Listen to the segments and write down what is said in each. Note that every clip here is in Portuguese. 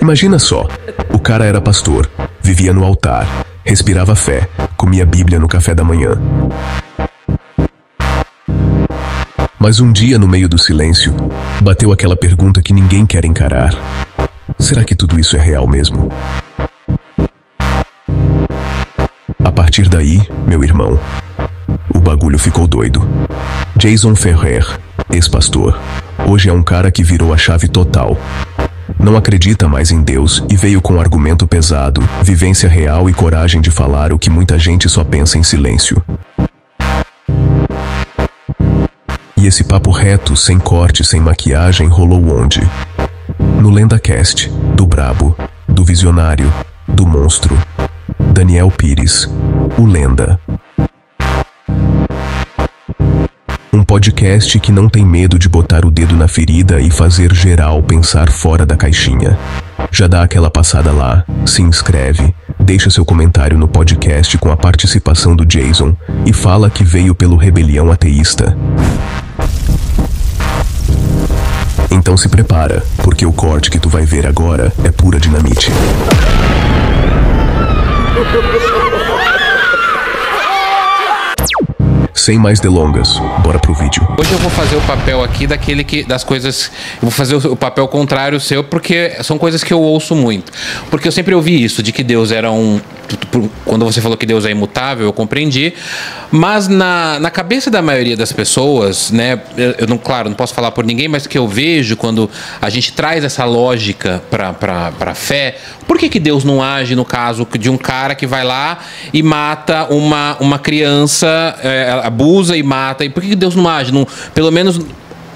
Imagina só, o cara era pastor, vivia no altar, respirava fé, comia Bíblia no café da manhã. Mas um dia, no meio do silêncio, bateu aquela pergunta que ninguém quer encarar. Será que tudo isso é real mesmo? A partir daí, meu irmão, o bagulho ficou doido. Jason Ferrer, ex-pastor, hoje é um cara que virou a chave total. Não acredita mais em Deus e veio com um argumento pesado, vivência real e coragem de falar o que muita gente só pensa em silêncio. E esse papo reto, sem corte, sem maquiagem, rolou onde? No LendaCast, do brabo, do visionário, do monstro, Daniel Pires, o Lenda. Um podcast que não tem medo de botar o dedo na ferida e fazer geral pensar fora da caixinha. Já dá aquela passada lá, se inscreve, deixa seu comentário no podcast com a participação do Jason e fala que veio pelo Rebelião Ateísta. Então se prepara, porque o corte que tu vai ver agora é pura dinamite. Sem mais delongas, bora pro vídeo. Hoje eu vou fazer o papel aqui das coisas. Eu vou fazer o papel contrário seu, porque são coisas que eu ouço muito. Porque eu sempre ouvi isso, de que Deus era quando você falou que Deus é imutável, eu compreendi. Mas na cabeça da maioria das pessoas, né? Eu não, claro, não posso falar por ninguém, mas que eu vejo quando a gente traz essa lógica pra fé, por que Deus não age no caso de um cara que vai lá e mata uma criança, abusa e mata? E por que Deus não age? Não, pelo menos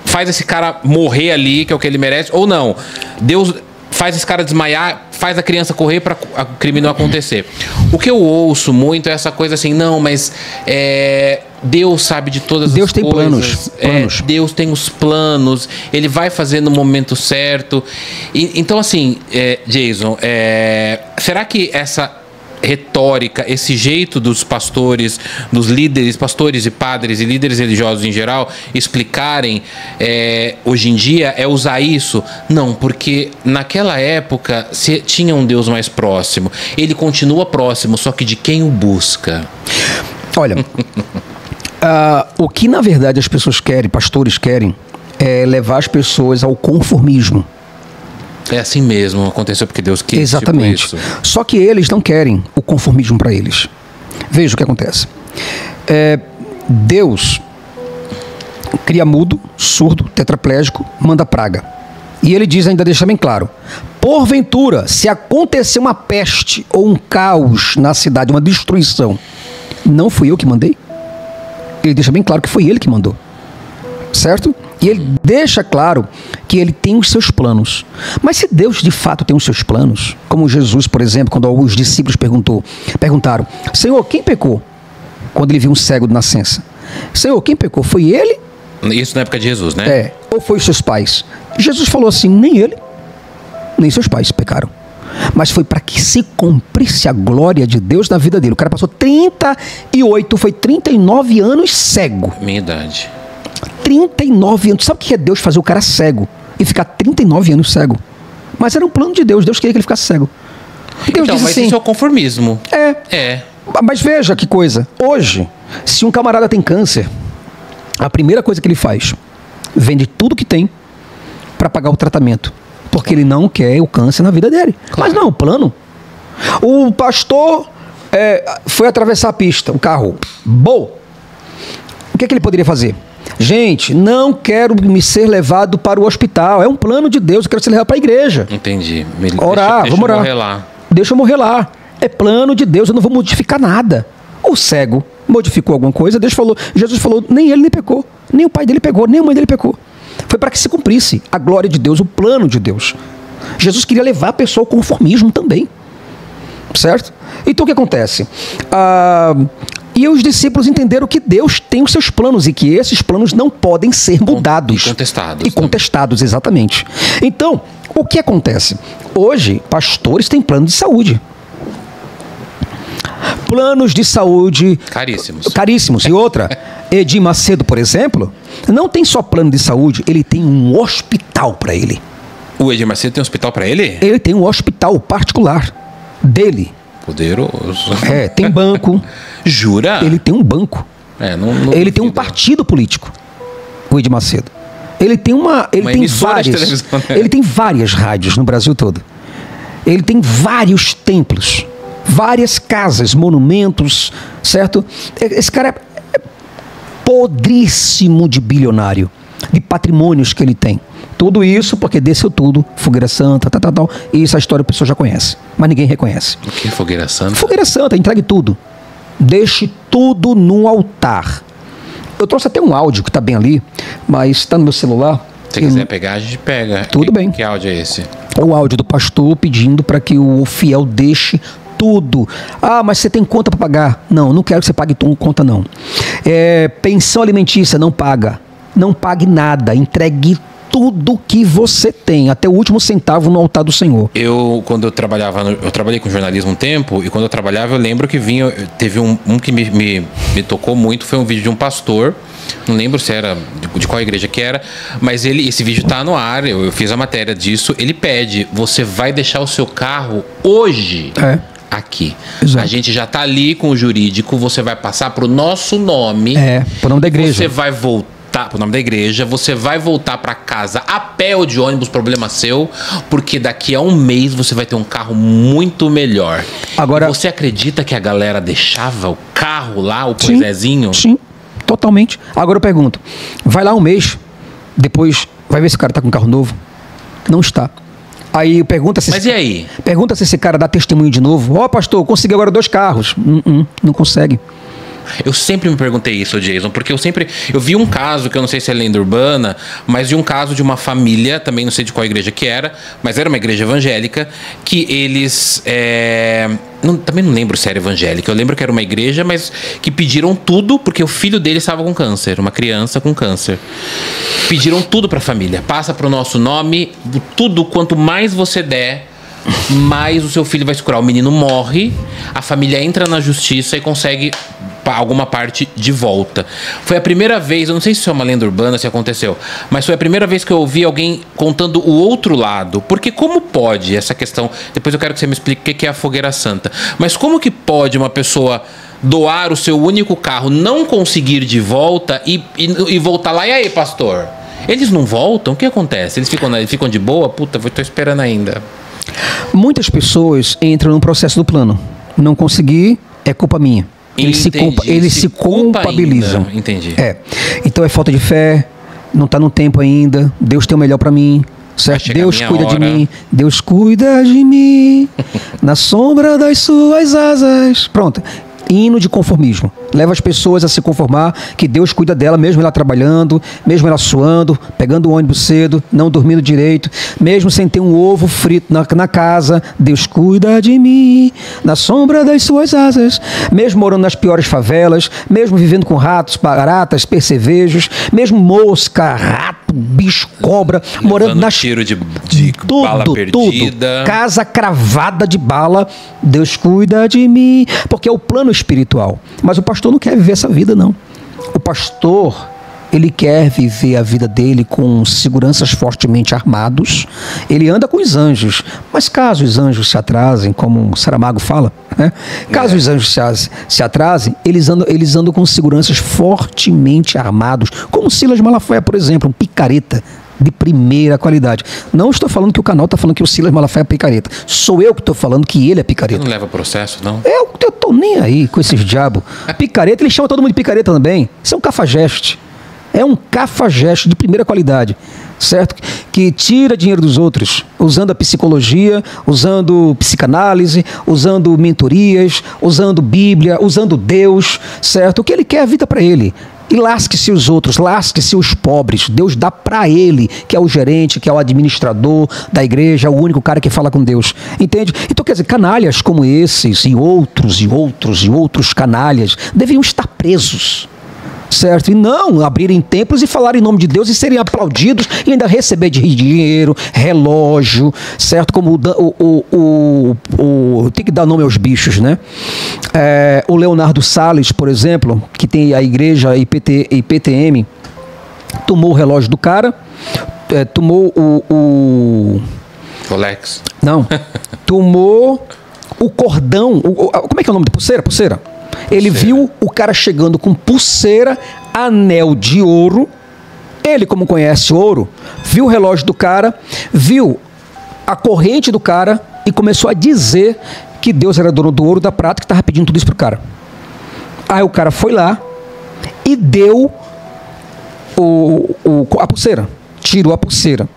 faz esse cara morrer ali, que é o que ele merece, ou não? Deus faz esse cara desmaiar, faz a criança correr para o crime não acontecer. O que eu ouço muito é essa coisa assim, não, mas Deus sabe de todas Deus as tem coisas. planos. Deus tem os planos, Ele vai fazer no momento certo. Então, assim, Jason, será que essa retórica, esse jeito dos pastores, dos líderes, pastores e padres e líderes religiosos em geral, explicarem hoje em dia é usar isso? Não, porque naquela época se tinha um Deus mais próximo. Ele continua próximo, só que de quem o busca. Olha, o que na verdade as pessoas querem, pastores querem, é levar as pessoas ao conformismo. É assim mesmo, aconteceu porque Deus quis. Exatamente. Tipo isso. Só que eles não querem o conformismo para eles. Veja o que acontece. Deus cria mudo, surdo, tetraplégico, manda praga. E ele diz, ainda deixa bem claro, porventura, se acontecer uma peste ou um caos na cidade, uma destruição, não fui eu que mandei? Ele deixa bem claro que foi ele que mandou. Certo? E ele deixa claro que ele tem os seus planos. Mas se Deus de fato tem os seus planos, como Jesus, por exemplo, quando alguns discípulos perguntaram, Senhor, quem pecou? Quando ele viu um cego de nascença. Senhor, quem pecou? Foi ele? Isso na época de Jesus, né? Ou foi os seus pais? Jesus falou assim, nem ele, nem seus pais pecaram. Mas foi para que se cumprisse a glória de Deus na vida dele. O cara passou 39 anos cego. Minha idade. 39 anos. Sabe o que é Deus fazer o cara cego e ficar 39 anos cego? Mas era um plano de Deus. Deus queria que ele ficasse cego. Deus então, disse mas assim, isso é o conformismo. Mas veja que coisa. Hoje, se um camarada tem câncer, a primeira coisa que ele faz, vende tudo que tem para pagar o tratamento. Porque ele não quer o câncer na vida dele. Claro. Mas não é um plano. O pastor foi atravessar a pista, o carro. Bom! O que ele poderia fazer? Gente, não quero me ser levado para o hospital. É um plano de Deus, eu quero ser levado para a igreja. Entendi. Orar, deixa vamos orar. Morrer lá. Deixa eu morrer lá. É plano de Deus, eu não vou modificar nada. O cego modificou alguma coisa, Jesus falou, nem ele nem pecou, nem o pai dele pecou, nem a mãe dele pecou. Foi para que se cumprisse a glória de Deus, o plano de Deus. Jesus queria levar a pessoa ao conformismo também. Certo? Então o que acontece? E os discípulos entenderam que Deus tem os seus planos e que esses planos não podem ser mudados. E contestados. E contestados, exatamente. Então, o que acontece? Hoje, pastores têm plano de saúde. Planos de saúde... Caríssimos. Caríssimos. E outra, Edir Macedo, por exemplo, Não tem só plano de saúde, ele tem um hospital para ele. O Edir Macedo tem um hospital pra ele? Ele tem um hospital particular dele. Poderoso. Tem banco. Jura? Ele tem um banco. Ele tem um partido político, o Edir Macedo. Ele tem ele tem várias rádios no Brasil todo. Ele tem vários templos, várias casas, monumentos, certo? Esse cara é podríssimo de bilionário, de patrimônios que ele tem. Tudo isso porque desceu tudo, Fogueira Santa, tal. E essa história a pessoa já conhece, mas ninguém reconhece. O que é Fogueira Santa? Fogueira Santa, entregue tudo. Deixe tudo no altar. Eu trouxe até um áudio que está bem ali, mas está no meu celular. Se quiser pegar, a gente pega. Tudo bem. Que áudio é esse? O áudio do pastor pedindo para que o fiel deixe tudo. Ah, mas você tem conta para pagar? Não quero que você pague conta, não. Pensão alimentícia, não paga. Não pague nada. Entregue tudo que você tem, até o último centavo no altar do Senhor. Quando eu trabalhei com jornalismo um tempo, e quando eu trabalhava, eu lembro que teve um que me tocou muito, foi um vídeo de um pastor, não lembro se era de qual igreja que era, mas esse vídeo tá no ar, eu fiz a matéria disso, ele pede, você vai deixar o seu carro hoje aqui. Exato. A gente já tá ali com o jurídico, você vai passar pro nosso nome. Pro nome da igreja. Você vai voltar pro nome da igreja, você vai voltar para casa a pé ou de ônibus, problema seu, porque daqui a um mês você vai ter um carro muito melhor. Agora, você acredita que a galera deixava o carro lá, o Poisésinho? Sim, totalmente. Agora eu pergunto, vai lá um mês, depois vai ver se o cara tá com um carro novo? Não está. Aí pergunta se... Mas e aí? Pergunta se esse cara dá testemunho de novo. Pastor, consegui agora 2 carros. Não consegue. Eu sempre me perguntei isso, Jason, porque eu vi um caso, que eu não sei se é lenda urbana, mas de um caso de uma família, também não sei de qual igreja que era, mas era uma igreja evangélica, que eles... também não lembro se era evangélica, eu lembro que era uma igreja, mas que pediram tudo, porque o filho dele estava com câncer, uma criança com câncer. Pediram tudo para a família, passa para o nosso nome, tudo, quanto mais você der, mais o seu filho vai se curar. O menino morre, a família entra na justiça e consegue alguma parte de volta. Foi a primeira vez, eu não sei se isso é uma lenda urbana, se aconteceu, mas foi a primeira vez que eu ouvi alguém contando o outro lado. Porque como pode essa questão... Depois eu quero que você me explique o que é a Fogueira Santa. Mas como que pode uma pessoa doar o seu único carro, não conseguir de volta e voltar lá? E aí, pastor? Eles não voltam? O que acontece? Eles ficam de boa? Puta, eu tô esperando ainda. Muitas pessoas entram no processo do plano. Não conseguir, é culpa minha. Eles se culpabilizam. Entendi. Então é falta de fé, não está no tempo ainda, Deus tem o melhor para mim, certo? Deus cuida de mim, Deus cuida de mim, na sombra das suas asas. Pronto. Hino de conformismo. Leva as pessoas a se conformar que Deus cuida dela, mesmo ela trabalhando, mesmo ela suando, pegando o ônibus cedo, não dormindo direito, mesmo sem ter um ovo frito na casa. Deus cuida de mim, na sombra das suas asas. Mesmo morando nas piores favelas, mesmo vivendo com ratos, baratas, percevejos, mesmo mosca, rato, bicho, cobra, levando morando nas... tiro de bala perdida. Casa cravada de bala. Deus cuida de mim, porque é o plano espiritual. Mas o pastor não quer viver essa vida, não. O pastor, ele quer viver a vida dele com seguranças fortemente armados. Ele anda com os anjos. Mas caso os anjos se atrasem, como o Saramago fala, né? Caso os anjos se atrasem, eles andam com seguranças fortemente armados. Como Silas Malafaia, por exemplo, um picareta de primeira qualidade. Não estou falando que o canal está falando que o Silas Malafaia é picareta. Sou eu que estou falando que ele é picareta. Você não leva processo, não? Eu tô nem aí com esses diabos. Picareta, ele chama todo mundo de picareta também. Isso é um cafajeste. É um cafajeste de primeira qualidade, certo? Que tira dinheiro dos outros, usando a psicologia, usando psicanálise, usando mentorias, usando Bíblia, usando Deus, certo? O que ele quer é a vida para ele. E lasque-se os outros, lasque-se os pobres. Deus dá para ele, que é o gerente, que é o administrador da igreja, é o único cara que fala com Deus. Entende? Então, quer dizer, canalhas como esses e outros canalhas deviam estar presos. Certo? E não abrirem templos e falar em nome de Deus e serem aplaudidos e ainda receber dinheiro, relógio, certo? Como tem que dar nome aos bichos, né? O Leonardo Salles, por exemplo, que tem a igreja IPTM, tomou o relógio do cara, tomou o Rolex. Não. Tomou o cordão. Como é que é o nome de pulseira? Pulseira. Ele viu o cara chegando com pulseira, anel de ouro. Ele, como conhece ouro, viu o relógio do cara, viu a corrente do cara e começou a dizer que Deus era dono do ouro, da prata, que estava pedindo tudo isso pro cara. Aí o cara foi lá e deu a pulseira. Tirou a pulseira.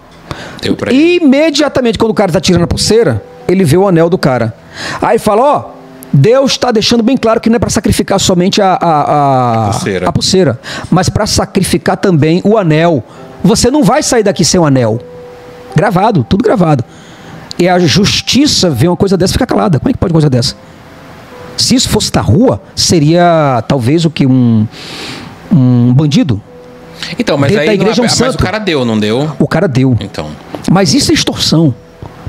Deu pra ele. Imediatamente, quando o cara está tirando a pulseira, ele vê o anel do cara. Aí fala, ó, Deus está deixando bem claro que não é para sacrificar somente a pulseira, mas para sacrificar também o anel. Você não vai sair daqui sem o anel. Gravado, tudo gravado. E a justiça vê uma coisa dessa e fica calada. Como é que pode uma coisa dessa? Se isso fosse da rua, seria talvez o que? Um bandido. Então, mas dentro aí da igreja, mas o cara deu, não deu? O cara deu. Então. Mas isso é extorsão.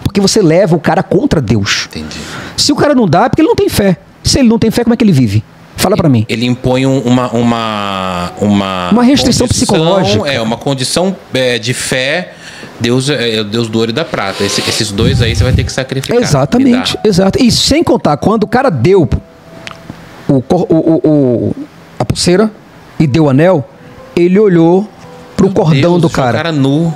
Porque você leva o cara contra Deus. Entendi. Se o cara não dá, é porque ele não tem fé. Se ele não tem fé, como é que ele vive? Fala pra mim. Ele impõe uma restrição psicológica. Uma condição de fé. Deus é o Deus do ouro e da prata. Esses dois aí você vai ter que sacrificar. Exatamente, exato. E sem contar, quando o cara deu a pulseira e deu o anel, ele olhou pro cordão do cara. O cara nu.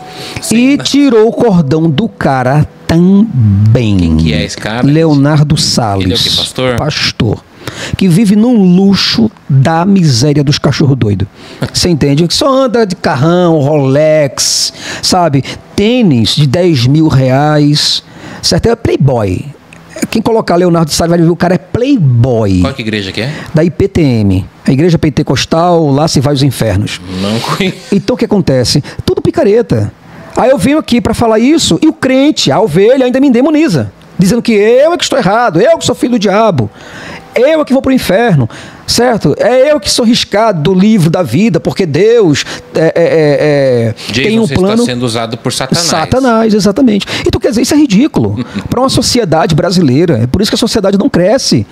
E tirou o cordão do cara também. Quem que é esse cara? Leonardo Salles. Ele é o quê, pastor? Pastor. Que vive num luxo da miséria dos cachorros doidos. Você entende? Que só anda de carrão, Rolex, sabe? Tênis de 10 mil reais. Certo? É playboy. Quem colocar Leonardo Salles vai ver o cara é playboy. Qual que igreja que é? Da IPTM. A igreja pentecostal, lá se vai os infernos. Não conheço. Então o que acontece? Tudo picareta. Aí eu venho aqui para falar isso e o crente, a ovelha, ainda me demoniza. Dizendo que eu é que estou errado, eu que sou filho do diabo, eu é que vou para o inferno, certo? É eu que sou riscado do livro da vida, porque Deus tem um plano... está sendo usado por Satanás. Satanás, exatamente. Então, quer dizer, isso é ridículo para uma sociedade brasileira. É por isso que a sociedade não cresce.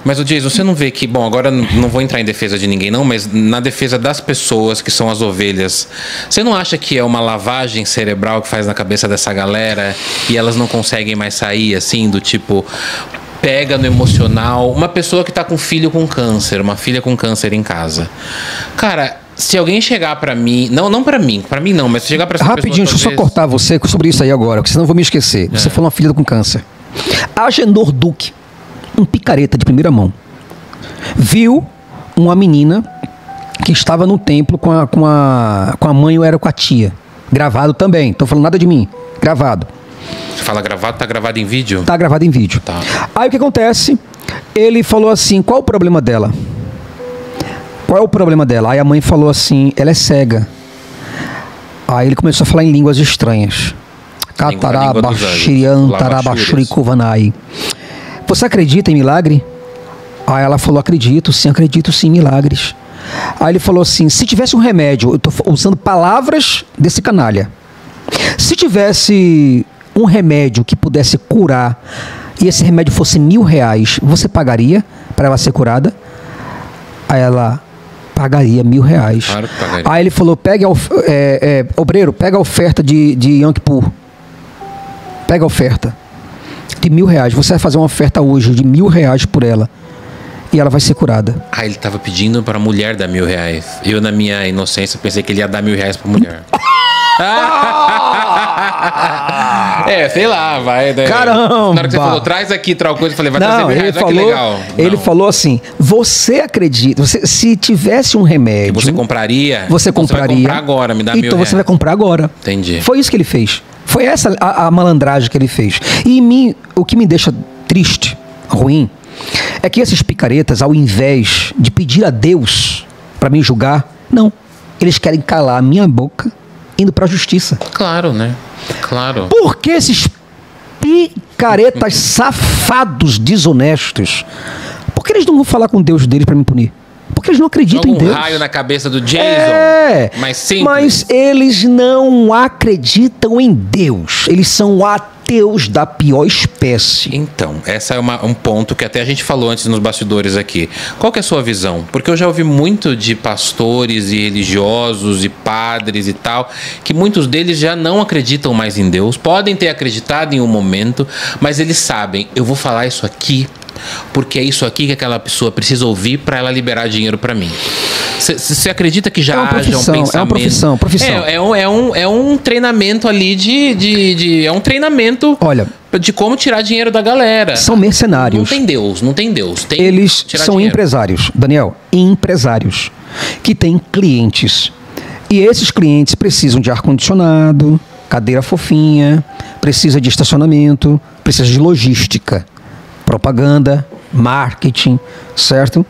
Mas, o Jason, você não vê que... Bom, agora não vou entrar em defesa de ninguém, não, mas na defesa das pessoas que são as ovelhas, você não acha que é uma lavagem cerebral que faz na cabeça dessa galera e elas não conseguem mais sair, assim, do tipo... Pega no emocional. Uma pessoa que tá com filho com câncer, uma filha com câncer em casa. Cara... Se alguém chegar pra mim... Não pra mim não, mas se chegar pra essa rapidinho, pessoa... deixa eu só cortar você sobre isso aí agora, porque senão eu vou me esquecer. Você falou uma filha com câncer. Agenor Duque, um picareta de primeira mão, viu uma menina que estava no templo com a mãe ou era com a tia. Gravado também. Tô falando nada de mim. Gravado. Você fala gravado, tá gravado em vídeo? Tá gravado em vídeo. Tá. Aí o que acontece? Ele falou assim, qual o problema dela? Qual é o problema dela? Aí a mãe falou assim, ela é cega. Aí ele começou a falar em línguas estranhas. Catarabashiriantarabashurikuvanai. Você acredita em milagre? Aí ela falou, acredito sim, em milagres. Aí ele falou assim, se tivesse um remédio, eu tô usando palavras desse canalha. Se tivesse um remédio que pudesse curar, e esse remédio fosse R$1.000, você pagaria para ela ser curada? Aí ela... pagaria R$1.000. Claro que pagaria. Aí ele falou, obreiro, pega a oferta de Yankpur. Pega a oferta de R$1.000. Você vai fazer uma oferta hoje de R$1.000 por ela. E ela vai ser curada. Ah, ele tava pedindo pra mulher dar R$1.000. Eu, na minha inocência, pensei que ele ia dar R$1.000 pra mulher. Sei lá, vai. Né? Caramba! Na hora que você falou, traz aqui, tal coisa, eu falei, vai trazer R$1.000, olha que legal. Ele falou assim, você acredita, se tivesse um remédio... Que você compraria? Você compraria. Vai comprar agora, me dá R$1.000. Então você vai comprar agora. Entendi. Foi isso que ele fez. Foi essa a malandragem que ele fez. E em mim, o que me deixa triste, ruim, é que esses picaretas, ao invés de pedir a Deus para me julgar, não. Eles querem calar a minha boca indo para a justiça. Claro, né? Claro. Por que esses picaretas safados, desonestos, por que eles não vão falar com Deus deles para me punir? Porque eles não acreditam em Deus. Raio na cabeça do Jason. Mas eles não acreditam em Deus. Eles são ateus. Deus da pior espécie. Então, essa é um ponto que até a gente falou antes nos bastidores aqui. Qual que é a sua visão? Porque eu já ouvi muito de pastores e religiosos e padres e tal, que muitos deles já não acreditam mais em Deus, podem ter acreditado em um momento, mas eles sabem, eu vou falar isso aqui porque é isso aqui que aquela pessoa precisa ouvir para ela liberar dinheiro para mim. Você acredita que já haja um pensamento? É uma profissão. É um treinamento ali é um treinamento. Olha, de como tirar dinheiro da galera. São mercenários. Não tem Deus. Eles são dinheiro. Empresários, Daniel, empresários que têm clientes. E esses clientes precisam de ar-condicionado, cadeira fofinha, precisa de estacionamento, precisa de logística, propaganda, marketing, certo?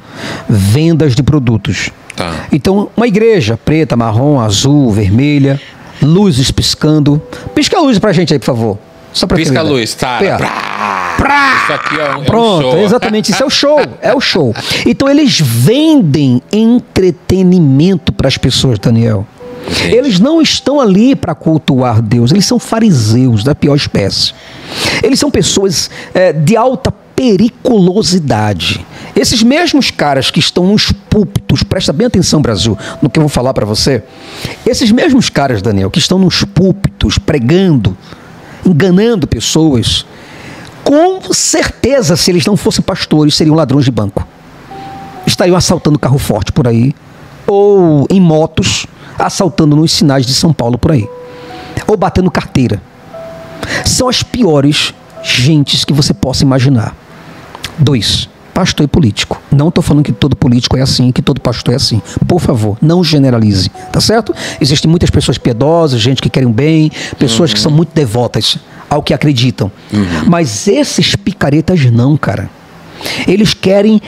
Vendas de produtos. Tá. Então, uma igreja preta, marrom, azul, vermelha, luzes piscando. Pisca a luz pra gente aí, por favor. Só pra pisca a luz, tá. Isso aqui Pronto, um show. Exatamente, isso é o show. É o show. Então, eles vendem entretenimento para as pessoas, Daniel. Gente. Eles não estão ali para cultuar Deus. Eles são fariseus da pior espécie. Eles são pessoas de alta periculosidade. Esses mesmos caras que estão nos púlpitos, presta bem atenção, Brasil, no que eu vou falar para você. Esses mesmos caras, Daniel, que estão nos púlpitos pregando, enganando pessoas, com certeza, se eles não fossem pastores, seriam ladrões de banco. Estariam assaltando carro forte por aí, ou em motos, assaltando nos sinais de São Paulo por aí, ou batendo carteira. São as piores gentes que você possa imaginar. 2, pastor e político. Não estou falando que todo político é assim, que todo pastor é assim. Por favor, não generalize, tá certo? Existem muitas pessoas piedosas, gente que querem bem, pessoas que são muito devotas ao que acreditam. Mas esses picaretas não, cara. Eles querem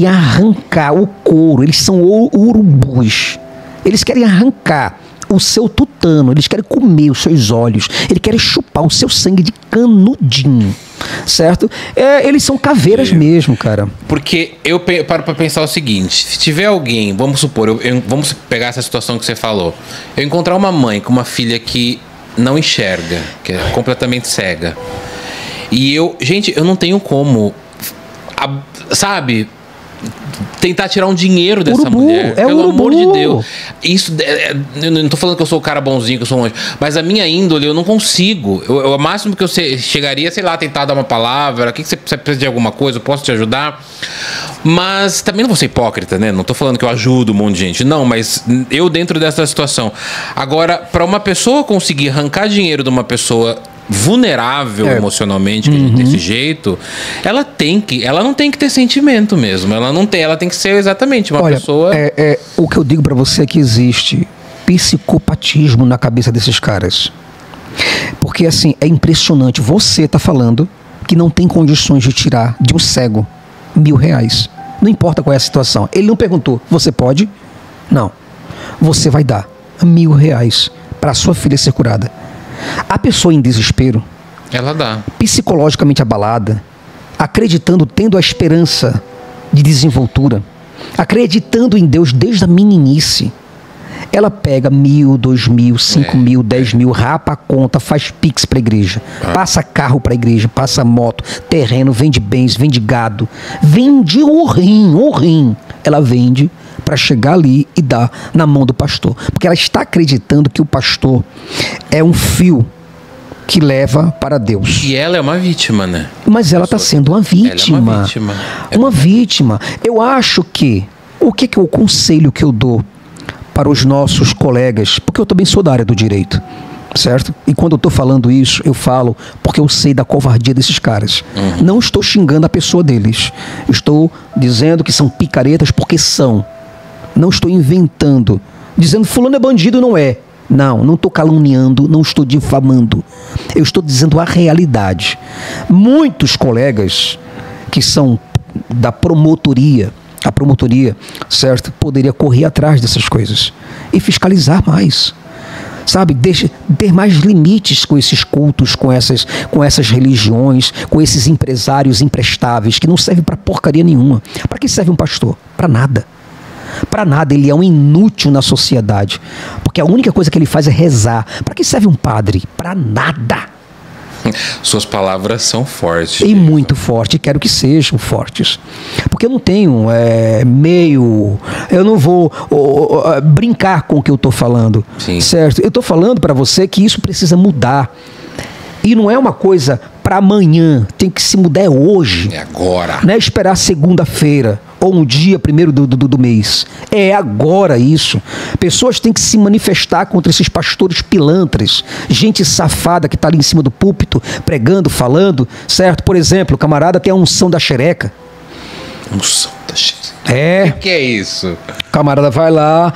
arrancar o couro, eles são urubus. Eles querem arrancar o seu tutano, eles querem comer os seus olhos, eles querem chupar o seu sangue de canudinho, certo? Eles são caveiras mesmo, cara. Porque eu paro pra pensar o seguinte, se tiver alguém, vamos supor, vamos pegar essa situação que você falou, eu encontrar uma mãe com uma filha que não enxerga, que é completamente cega, e eu não tenho como, sabe, tentar tirar um dinheiro dessa mulher. Pelo amor de Deus. Isso, eu não tô falando que eu sou o cara bonzinho, que eu sou um anjo, mas a minha índole eu não consigo. O máximo que eu chegaria, sei lá, tentar dar uma palavra, que você precisa de alguma coisa, eu posso te ajudar. Mas também não vou ser hipócrita, né? Não tô falando que eu ajudo um monte de gente. Não, mas eu dentro dessa situação. Agora, para uma pessoa conseguir arrancar dinheiro de uma pessoa vulnerável emocionalmente desse jeito, ela não tem que ter sentimento mesmo, ela tem que ser exatamente uma pessoa. O que eu digo pra você é que existe psicopatismo na cabeça desses caras, porque assim, é impressionante. Você tá falando que não tem condições de tirar de um cego R$1.000, não importa qual é a situação. Ele não perguntou, você pode? Não, você vai dar R$1.000 para sua filha ser curada. A pessoa em desespero, ela dá, psicologicamente abalada, acreditando, tendo a esperança de desenvoltura, acreditando em Deus desde a meninice, ela pega 1.000, 2.000, 5.000, 10.000, rapa a conta, faz pix para a igreja, passa carro para a igreja, passa moto, terreno, vende bens, vende gado, vende o rim, ela vende para chegar ali e dar na mão do pastor, porque ela está acreditando que o pastor é um fio que leva para Deus. E ela é uma vítima, né? Mas ela está sendo uma vítima. Ela é uma vítima. Uma vítima. Eu acho que o que é o conselho que eu dou para os nossos colegas, porque eu também sou da área do direito, certo? E quando eu estou falando isso, eu falo porque eu sei da covardia desses caras. Não estou xingando a pessoa deles. Estou dizendo que são picaretas porque são. Não estou inventando, dizendo fulano é bandido, não é. Não estou caluniando, não estou difamando. Eu estou dizendo a realidade. Muitos colegas que são da promotoria, a promotoria, certo, poderia correr atrás dessas coisas e fiscalizar mais. Sabe, ter mais limites com esses cultos, com essas religiões, com esses empresários imprestáveis que não servem para porcaria nenhuma. Para que serve um pastor? Para nada. Para nada, ele é um inútil na sociedade, porque a única coisa que ele faz é rezar. Para que serve um padre? Para nada. Suas palavras são fortes. E muito forte, quero que sejam fortes. Porque eu não tenho eu não vou brincar com o que eu estou falando. Sim. Certo? Eu estou falando para você que isso precisa mudar. E não é uma coisa para amanhã, tem que se mudar hoje. É agora. Não é esperar segunda-feira ou um dia primeiro do mês. É agora isso. Pessoas têm que se manifestar contra esses pastores pilantras, gente safada que está ali em cima do púlpito, pregando, falando, certo? Por exemplo, o camarada tem a unção da xereca. Unção da xereca? É. O que é isso? O camarada vai lá,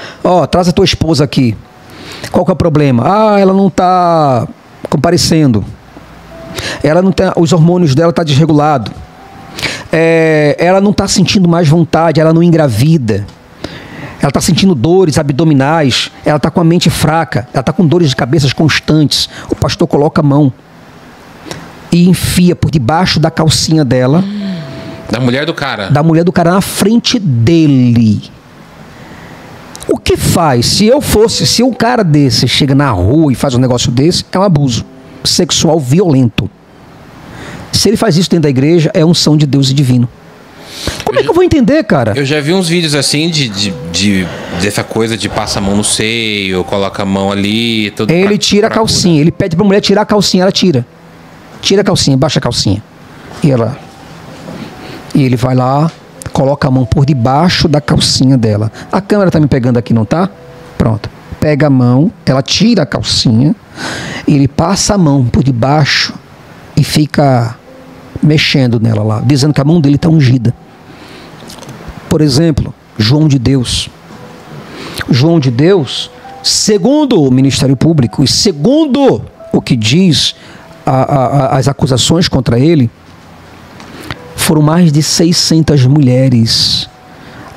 traz a tua esposa aqui. Qual que é o problema? Ela não está comparecendo. Ela não tem, os hormônios dela estão desregulados. Ela não está sentindo mais vontade, ela não engravida. Ela está sentindo dores abdominais, ela está com a mente fraca, ela está com dores de cabeça constantes. O pastor coloca a mão e enfia por debaixo da calcinha dela. Da mulher do cara? Da mulher do cara na frente dele. O que faz? Se um cara desse chega na rua e faz um negócio desse, é um abuso sexual violento. Se ele faz isso dentro da igreja, é unção de Deus e divino. Como é que eu vou entender, cara? Eu já vi uns vídeos assim dessa coisa de passa a mão no seio, coloca a mão ali. Tudo ele tira a calcinha, ele pede pra mulher tirar a calcinha, ela tira. Tira a calcinha, baixa a calcinha. E ele vai lá, coloca a mão por debaixo da calcinha dela. A câmera tá me pegando aqui, não tá? Pronto. Pega a mão, ela tira a calcinha, ele passa a mão por debaixo e fica mexendo nela lá, dizendo que a mão dele está ungida. Por exemplo, João de Deus. João de Deus, segundo o Ministério Público e segundo o que diz as acusações contra ele, foram mais de 600 mulheres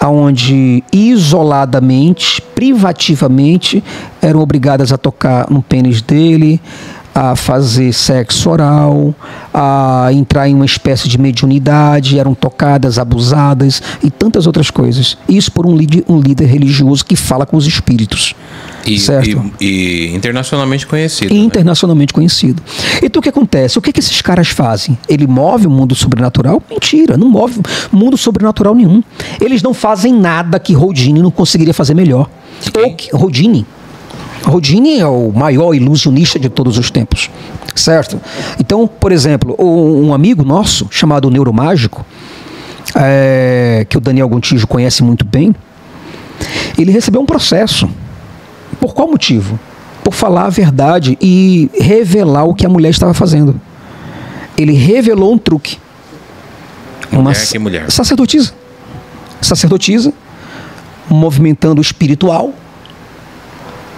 onde isoladamente, privativamente, eram obrigadas a tocar no pênis dele, a fazer sexo oral, a entrar em uma espécie de mediunidade, eram tocadas, abusadas e tantas outras coisas. Isso por um líder religioso que fala com os espíritos. Certo? E internacionalmente conhecido. Internacionalmente conhecido. Então o que acontece? O que esses caras fazem? Ele move o mundo sobrenatural? Mentira, não move mundo sobrenatural nenhum. Eles não fazem nada que Houdini não conseguiria fazer melhor. Ou que Houdini é o maior ilusionista de todos os tempos, certo? Então, por exemplo, um amigo nosso chamado Neuromágico, que o Daniel Gontijo conhece muito bem, ele recebeu um processo. Por qual motivo? Por falar a verdade e revelar o que a mulher estava fazendo. Ele revelou um truque. Que mulher? Sacerdotisa, movimentando o espiritual.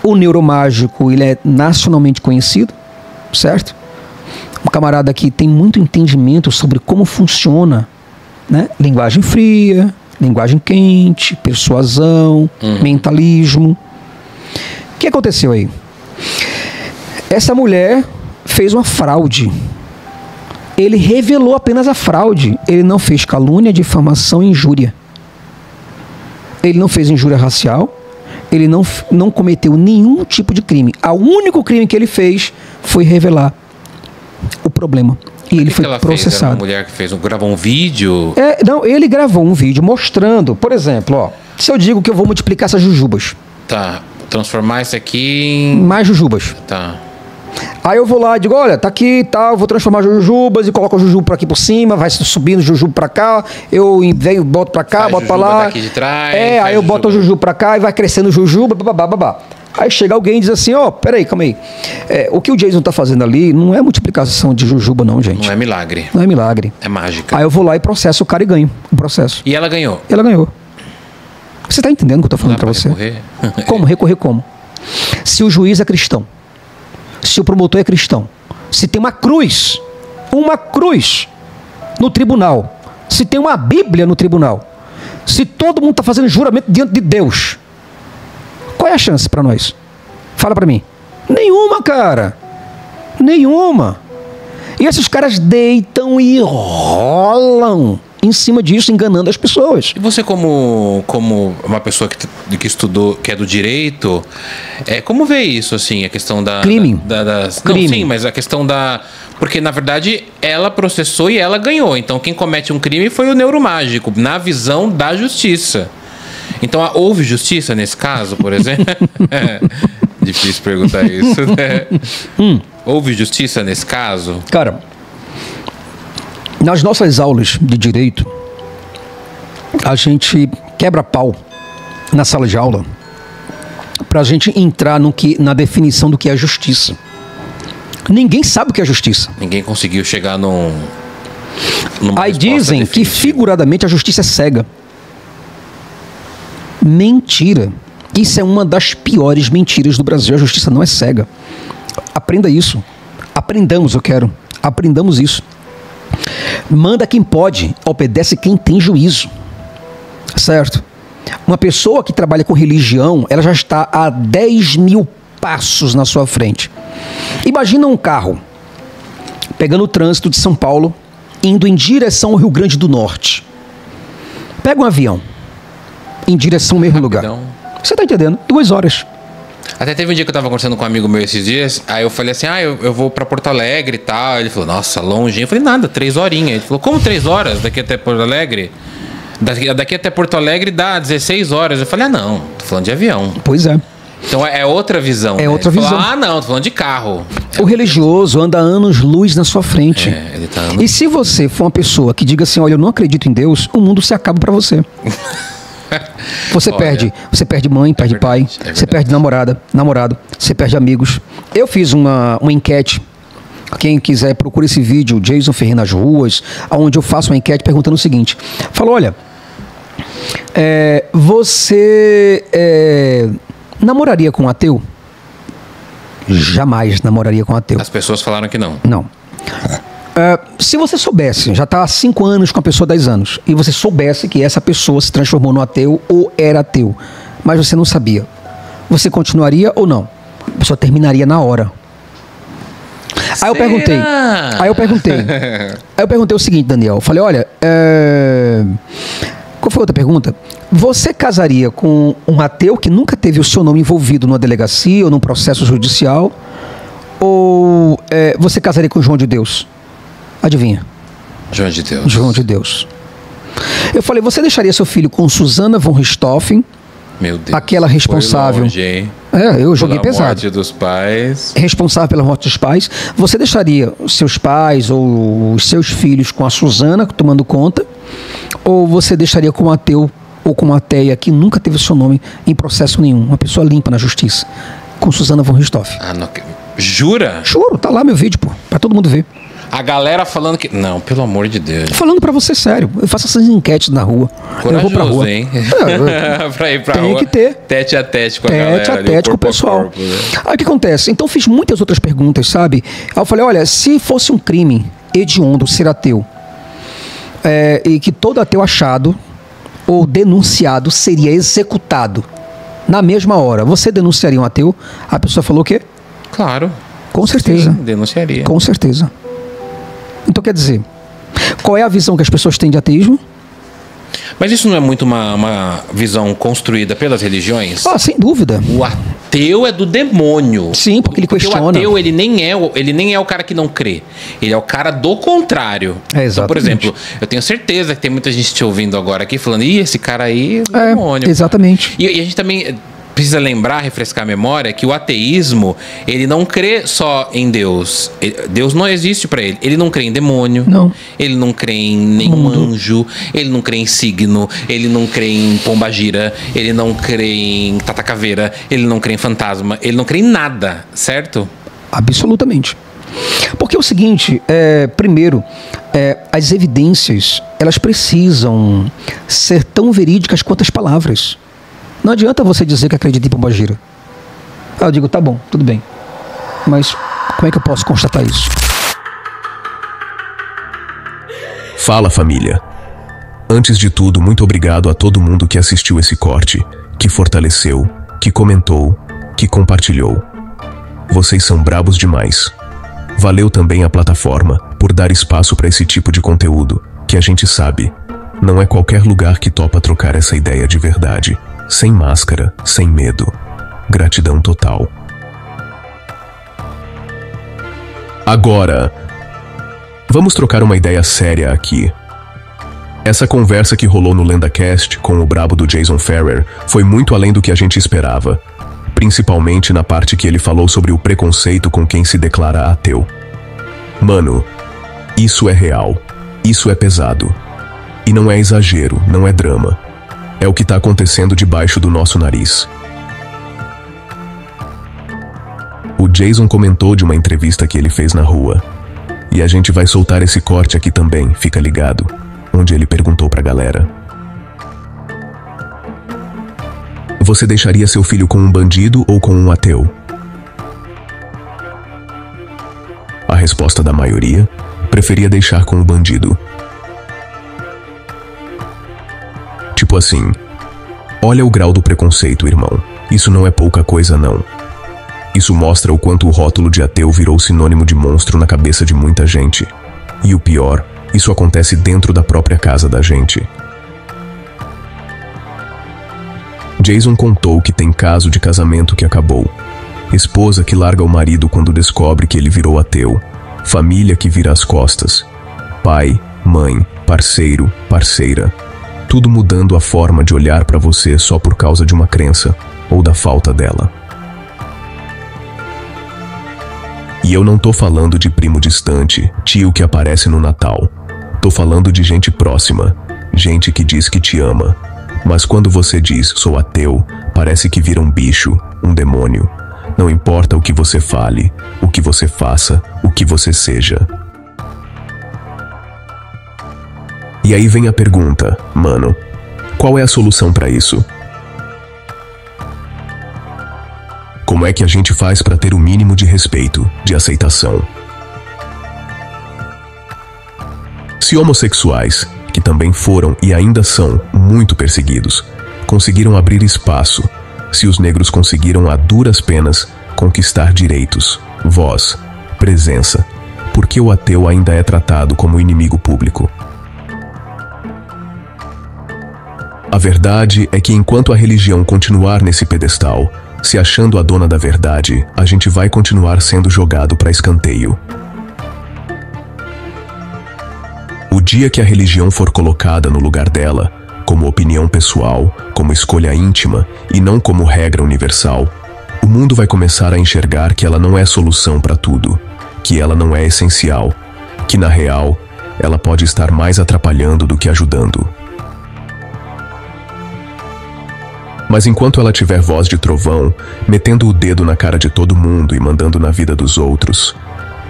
O neuromágico, ele é nacionalmente conhecido, certo? Um camarada que tem muito entendimento sobre como funciona, né? Linguagem fria, linguagem quente, persuasão, mentalismo. O que aconteceu aí? Essa mulher fez uma fraude. Ele revelou apenas a fraude. Ele não fez calúnia, difamação e injúria. Ele não fez injúria racial. Ele não cometeu nenhum tipo de crime. O único crime que ele fez foi revelar o problema. E ele foi processado. Uma mulher que gravou um vídeo? Não, ele gravou um vídeo mostrando, por exemplo, se eu digo que eu vou multiplicar essas jujubas. Tá. Transformar isso aqui em... mais jujubas. Tá. Aí eu vou lá e digo, olha, tá aqui, tá, eu vou transformar jujubas e coloco o jujubo por aqui por cima, vai subindo o jujubo pra cá, eu venho, boto pra cá, boto pra lá. Daqui de trás, aí eu boto o jujubo pra cá e vai crescendo o jujuba, babá. Aí chega alguém e diz assim, peraí, calma aí. O que o Jason tá fazendo ali não é multiplicação de jujuba não, gente. Não é milagre. Não é milagre. É mágica. Aí eu vou lá e processo o cara e ganho o processo. E ela ganhou? Ela ganhou. Você tá entendendo o que eu tô falando pra você? Recorrer? Como? Recorrer como? Se o juiz é cristão, se o promotor é cristão, se tem uma cruz no tribunal, se tem uma Bíblia no tribunal, se todo mundo está fazendo juramento diante de Deus, qual é a chance para nós? Fala para mim. Nenhuma, cara. Nenhuma. E esses caras deitam e rolam em cima disso, enganando as pessoas. E você, como uma pessoa que estudou, que é do direito, como vê isso, assim, a questão da... Crime. Não, sim, mas a questão da... Porque, na verdade, ela processou e ela ganhou. Então, quem comete um crime foi o neuromágico, na visão da justiça. Então, houve justiça nesse caso, por exemplo? Difícil perguntar isso, né? Houve justiça nesse caso? Cara, nas nossas aulas de direito, a gente quebra pau na sala de aula pra gente entrar na definição do que é justiça. Ninguém sabe o que é justiça. Ninguém conseguiu chegar numa Aí resposta dizem que definitiva. figuradamente a justiça é cega. Mentira. Isso é uma das piores mentiras do Brasil. A justiça não é cega. Aprenda isso. Aprendamos, eu quero. Aprendamos isso. Manda quem pode, obedece quem tem juízo. Certo? Uma pessoa que trabalha com religião, ela já está a 10 mil passos na sua frente. Imagina um carro pegando o trânsito de São Paulo, indo em direção ao Rio Grande do Norte. Pega um avião em direção ao mesmo lugar. Você está entendendo? 2 horas. Até teve um dia que eu tava conversando com um amigo meu esses dias, aí eu falei assim, eu vou pra Porto Alegre e tal. Ele falou, nossa, longe. Eu falei, nada, 3 horinhas. Ele falou, como 3 horas daqui até Porto Alegre? Daqui até Porto Alegre dá 16 horas. Eu falei, não, tô falando de avião. Pois é. Então é outra visão. É né? outra Ele visão. falou, não, tô falando de carro. O religioso anda anos-luz na sua frente. Ele tá andando. E se você for uma pessoa que diga assim, olha, eu não acredito em Deus, o mundo se acaba pra você. Você perde mãe, perde pai, você perde namorado, você perde amigos. Eu fiz uma enquete. Quem quiser, procure esse vídeo, Jason Ferreira nas ruas, onde eu faço uma enquete perguntando o seguinte. Falo, olha, você namoraria com um ateu? Jamais namoraria com um ateu. As pessoas falaram que não. Não. Se você soubesse, já está há 5 anos com a pessoa, 10 anos, e você soubesse que essa pessoa se transformou no ateu ou era ateu, mas você não sabia, você continuaria ou não? A pessoa terminaria na hora. Aí eu perguntei o seguinte, Daniel. Eu falei, olha, qual foi a outra pergunta? Você casaria com um ateu que nunca teve o seu nome envolvido numa delegacia ou num processo judicial? Ou você casaria com João de Deus? Adivinha? João de Deus. João de Deus. Eu falei, você deixaria seu filho com Susana von Richthofen? Meu Deus. Aquela responsável. Foi longe, hein? Eu joguei Pela pesado. morte dos pais. Responsável pela morte dos pais. Você deixaria os seus pais ou os seus filhos com a Susana tomando conta? Ou você deixaria com um ateu ou com uma ateia que nunca teve o seu nome em processo nenhum? Uma pessoa limpa na justiça. Com Susana von Richthofen. Não. Jura? Juro, tá lá meu vídeo, pô. Pra todo mundo ver. A galera falando que... Não, pelo amor de Deus. Tô falando pra você sério. Eu faço essas enquetes na rua. Corajoso, eu vou pra rua. hein? Pra ir pra tem rua. que ter. Tete a tete com a galera. Tete a ali, tete com o corpo a pessoal. corpo, né? Aí o que acontece? Então fiz muitas outras perguntas, sabe? Aí eu falei, olha, se fosse um crime hediondo ser ateu, e que todo ateu achado ou denunciado seria executado na mesma hora, você denunciaria um ateu? A pessoa falou o quê? Claro. Com certeza. Sim, denunciaria. Com certeza. Então quer dizer, qual é a visão que as pessoas têm de ateísmo? Mas isso não é muito uma visão construída pelas religiões? Sem dúvida. O ateu é do demônio. Sim, porque ele questiona. O ateu, ele nem é o cara que não crê. Ele é o cara do contrário. Então, por exemplo, eu tenho certeza que tem muita gente te ouvindo agora aqui falando, esse cara aí é do demônio. Exatamente. E a gente também precisa lembrar, refrescar a memória, que o ateísmo, ele não crê só em Deus. Deus não existe pra ele. Ele não crê em demônio. Não. Ele não crê em nenhum anjo. Ele não crê em signo. Ele não crê em pombagira. Ele não crê em tatacaveira. Ele não crê em fantasma. Ele não crê em nada, certo? Absolutamente. Porque é o seguinte, primeiro, as evidências, elas precisam ser tão verídicas quanto as palavras. Não adianta você dizer que acredita em pombagira. Eu digo, tá bom, tudo bem. Mas como é que eu posso constatar isso? Fala, família. Antes de tudo, muito obrigado a todo mundo que assistiu esse corte, que fortaleceu, que comentou, que compartilhou. Vocês são brabos demais. Valeu também a plataforma por dar espaço para esse tipo de conteúdo, que a gente sabe não é qualquer lugar que topa trocar essa ideia de verdade, sem máscara, sem medo. Gratidão total. Agora, vamos trocar uma ideia séria aqui. Essa conversa que rolou no LendaCast com o brabo do Jason Ferrer foi muito além do que a gente esperava, principalmente na parte que ele falou sobre o preconceito com quem se declara ateu. Mano, isso é real, isso é pesado. E não é exagero, não é drama. É o que tá acontecendo debaixo do nosso nariz. O Jason comentou de uma entrevista que ele fez na rua. E a gente vai soltar esse corte aqui também, fica ligado, onde ele perguntou pra galera: você deixaria seu filho com um bandido ou com um ateu? A resposta da maioria preferia deixar com o bandido. Tipo assim, olha o grau do preconceito, irmão. Isso não é pouca coisa, não. Isso mostra o quanto o rótulo de ateu virou sinônimo de monstro na cabeça de muita gente. E o pior, isso acontece dentro da própria casa da gente. Jason contou que tem caso de casamento que acabou. Esposa que larga o marido quando descobre que ele virou ateu. Família que vira as costas. Pai, mãe, parceiro, parceira. Tudo mudando a forma de olhar pra você só por causa de uma crença ou da falta dela. E eu não tô falando de primo distante, tio que aparece no Natal. Tô falando de gente próxima, gente que diz que te ama. Mas quando você diz sou ateu, parece que vira um bicho, um demônio. Não importa o que você fale, o que você faça, o que você seja. E aí vem a pergunta, mano, qual é a solução pra isso? Como é que a gente faz pra ter o mínimo de respeito, de aceitação? Se homossexuais, que também foram e ainda são muito perseguidos, conseguiram abrir espaço, se os negros conseguiram a duras penas conquistar direitos, voz, presença, por que o ateu ainda é tratado como inimigo público? A verdade é que enquanto a religião continuar nesse pedestal, se achando a dona da verdade, a gente vai continuar sendo jogado para escanteio. O dia que a religião for colocada no lugar dela, como opinião pessoal, como escolha íntima e não como regra universal, o mundo vai começar a enxergar que ela não é solução para tudo, que ela não é essencial, que na real, ela pode estar mais atrapalhando do que ajudando. Mas enquanto ela tiver voz de trovão, metendo o dedo na cara de todo mundo e mandando na vida dos outros,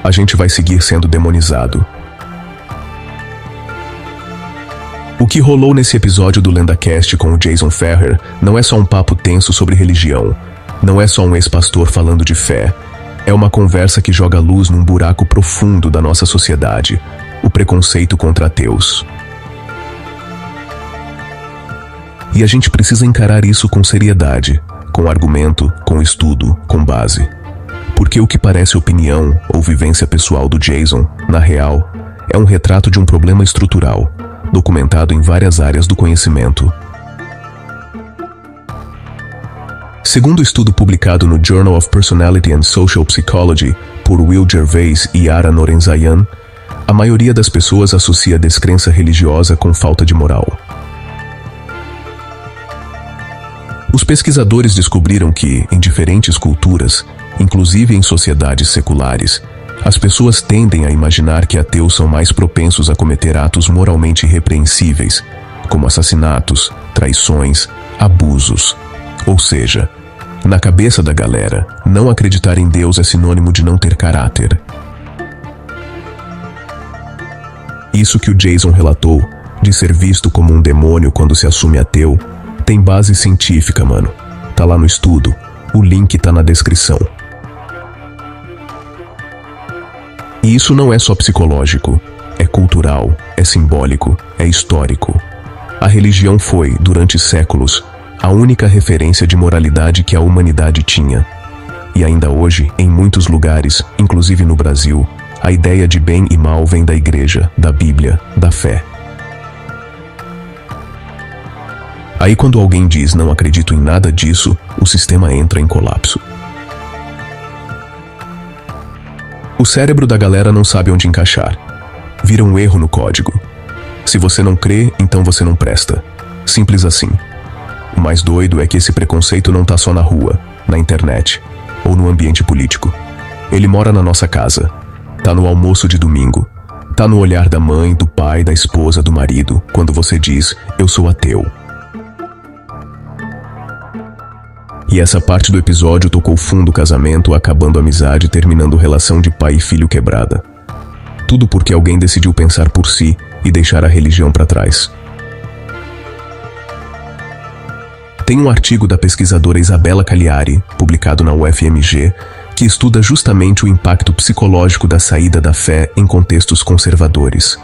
a gente vai seguir sendo demonizado. O que rolou nesse episódio do LendaCast com o Jason Ferrer não é só um papo tenso sobre religião, não é só um ex-pastor falando de fé, é uma conversa que joga luz num buraco profundo da nossa sociedade, o preconceito contra ateus. E a gente precisa encarar isso com seriedade, com argumento, com estudo, com base. Porque o que parece opinião ou vivência pessoal do Jason, na real, é um retrato de um problema estrutural, documentado em várias áreas do conhecimento. Segundo o estudo publicado no Journal of Personality and Social Psychology por Will Gervais e Ara Norenzayan, a maioria das pessoas associa descrença religiosa com falta de moral. Os pesquisadores descobriram que, em diferentes culturas, inclusive em sociedades seculares, as pessoas tendem a imaginar que ateus são mais propensos a cometer atos moralmente repreensíveis, como assassinatos, traições, abusos. Ou seja, na cabeça da galera, não acreditar em Deus é sinônimo de não ter caráter. Isso que o Jason relatou, de ser visto como um demônio quando se assume ateu, tem base científica, mano. Tá lá no estudo. O link tá na descrição. E isso não é só psicológico. É cultural, é simbólico, é histórico. A religião foi, durante séculos, a única referência de moralidade que a humanidade tinha. E ainda hoje, em muitos lugares, inclusive no Brasil, a ideia de bem e mal vem da igreja, da Bíblia, da fé. Aí quando alguém diz não acredito em nada disso, o sistema entra em colapso. O cérebro da galera não sabe onde encaixar. Vira um erro no código. Se você não crê, então você não presta. Simples assim. O mais doido é que esse preconceito não tá só na rua, na internet ou no ambiente político. Ele mora na nossa casa. Tá no almoço de domingo. Tá no olhar da mãe, do pai, da esposa, do marido, quando você diz, eu sou ateu. E essa parte do episódio tocou fundo o casamento, acabando a amizade, terminando relação de pai e filho quebrada. Tudo porque alguém decidiu pensar por si e deixar a religião para trás. Tem um artigo da pesquisadora Isabella Cagliari, publicado na UFMG, que estuda justamente o impacto psicológico da saída da fé em contextos conservadores.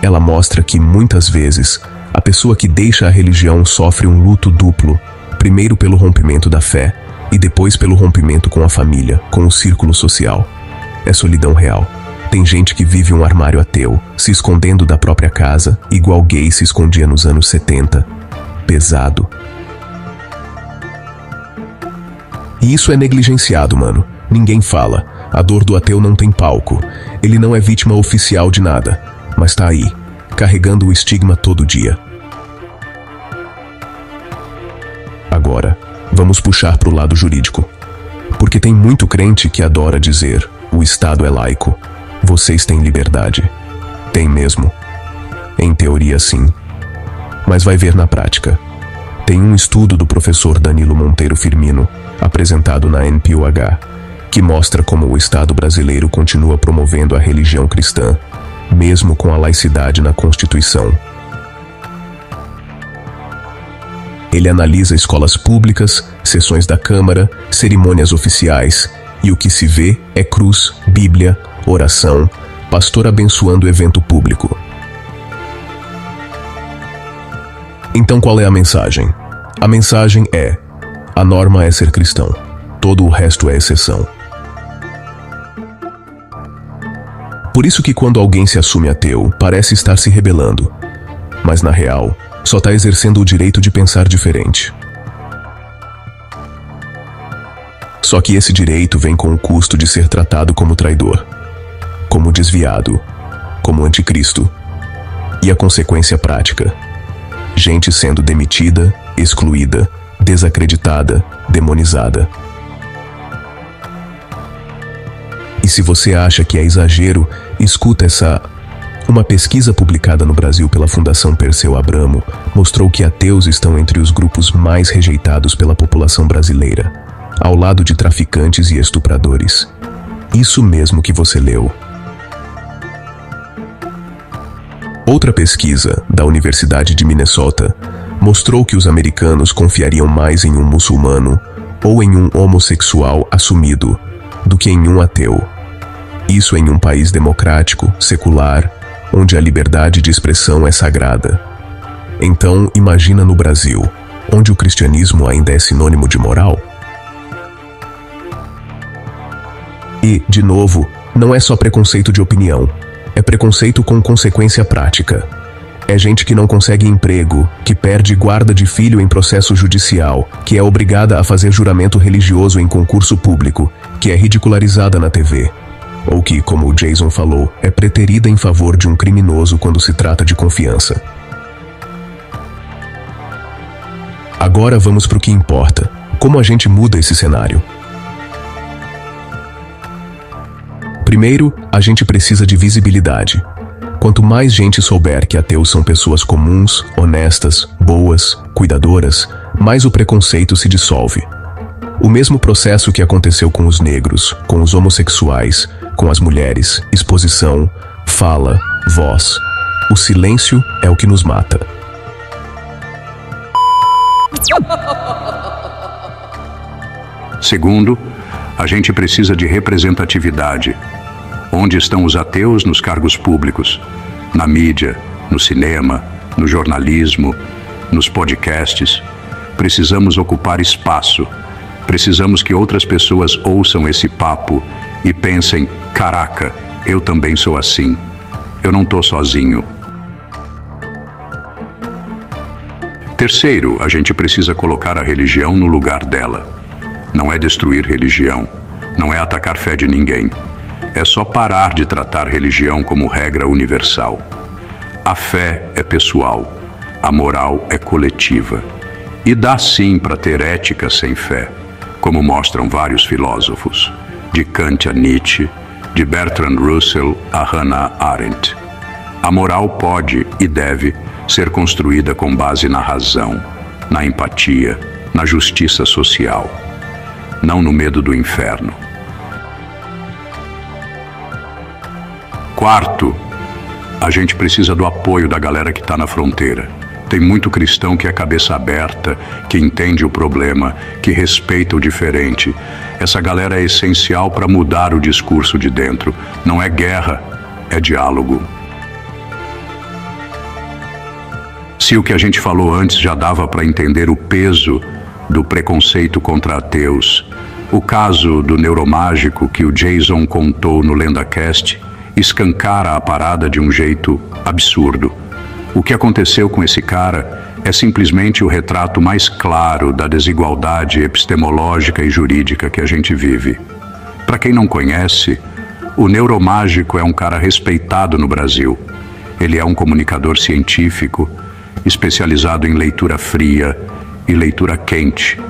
Ela mostra que, muitas vezes, a pessoa que deixa a religião sofre um luto duplo, primeiro pelo rompimento da fé e depois pelo rompimento com a família, com o círculo social. É solidão real. Tem gente que vive um armário ateu, se escondendo da própria casa, igual gay se escondia nos anos 70. Pesado. E isso é negligenciado, mano. Ninguém fala. A dor do ateu não tem palco. Ele não é vítima oficial de nada, mas tá aí, carregando o estigma todo dia. Agora, vamos puxar pro lado jurídico. Porque tem muito crente que adora dizer, o Estado é laico. Vocês têm liberdade. Tem mesmo. Em teoria, sim. Mas vai ver na prática. Tem um estudo do professor Danilo Monteiro Firmino, apresentado na NPUH, que mostra como o Estado brasileiro continua promovendo a religião cristã, mesmo com a laicidade na Constituição. Ele analisa escolas públicas, sessões da Câmara, cerimônias oficiais, e o que se vê é cruz, Bíblia, oração, pastor abençoando evento público. Então qual é a mensagem? A mensagem é: a norma é ser cristão, todo o resto é exceção. Por isso que quando alguém se assume ateu, parece estar se rebelando, mas na real, só está exercendo o direito de pensar diferente. Só que esse direito vem com o custo de ser tratado como traidor, como desviado, como anticristo. E a consequência prática: gente sendo demitida, excluída, desacreditada, demonizada. E se você acha que é exagero, escuta essa... Uma pesquisa publicada no Brasil pela Fundação Perseu Abramo mostrou que ateus estão entre os grupos mais rejeitados pela população brasileira, ao lado de traficantes e estupradores. Isso mesmo que você leu. Outra pesquisa, da Universidade de Minnesota, mostrou que os americanos confiariam mais em um muçulmano ou em um homossexual assumido do que em um ateu. Isso em um país democrático, secular, onde a liberdade de expressão é sagrada. Então, imagina no Brasil, onde o cristianismo ainda é sinônimo de moral? E, de novo, não é só preconceito de opinião, é preconceito com consequência prática. É gente que não consegue emprego, que perde guarda de filho em processo judicial, que é obrigada a fazer juramento religioso em concurso público, que é ridicularizada na TV. Ou que, como o Jason falou, é preterida em favor de um criminoso quando se trata de confiança. Agora vamos para o que importa. Como a gente muda esse cenário? Primeiro, a gente precisa de visibilidade. Quanto mais gente souber que ateus são pessoas comuns, honestas, boas, cuidadoras, mais o preconceito se dissolve. O mesmo processo que aconteceu com os negros, com os homossexuais, com as mulheres, exposição, fala, voz. O silêncio é o que nos mata. Segundo, a gente precisa de representatividade. Onde estão os ateus nos cargos públicos? Na mídia, no cinema, no jornalismo, nos podcasts. Precisamos ocupar espaço. Precisamos que outras pessoas ouçam esse papo e pensem: caraca, eu também sou assim. Eu não tô sozinho. Terceiro, a gente precisa colocar a religião no lugar dela. Não é destruir religião, não é atacar fé de ninguém. É só parar de tratar religião como regra universal. A fé é pessoal, a moral é coletiva. E dá sim para ter ética sem fé, como mostram vários filósofos, de Kant a Nietzsche, de Bertrand Russell a Hannah Arendt. A moral pode e deve ser construída com base na razão, na empatia, na justiça social, não no medo do inferno. Quarto, a gente precisa do apoio da galera que está na fronteira. Tem muito cristão que é cabeça aberta, que entende o problema, que respeita o diferente. Essa galera é essencial para mudar o discurso de dentro. Não é guerra, é diálogo. Se o que a gente falou antes já dava para entender o peso do preconceito contra ateus, o caso do neuromágico que o Jason contou no LendaCast escancara a parada de um jeito absurdo. O que aconteceu com esse cara é simplesmente o retrato mais claro da desigualdade epistemológica e jurídica que a gente vive. Para quem não conhece, o neuromágico é um cara respeitado no Brasil. Ele é um comunicador científico, especializado em leitura fria e leitura quente,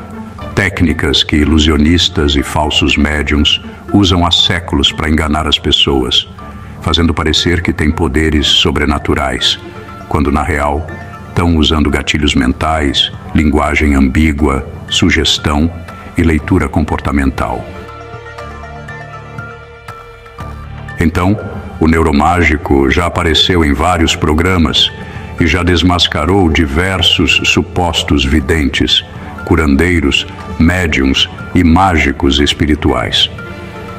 técnicas que ilusionistas e falsos médiums usam há séculos para enganar as pessoas, fazendo parecer que têm poderes sobrenaturais, quando na real estão usando gatilhos mentais, linguagem ambígua, sugestão e leitura comportamental. Então, o neuromágico já apareceu em vários programas e já desmascarou diversos supostos videntes, curandeiros, médiums e mágicos espirituais.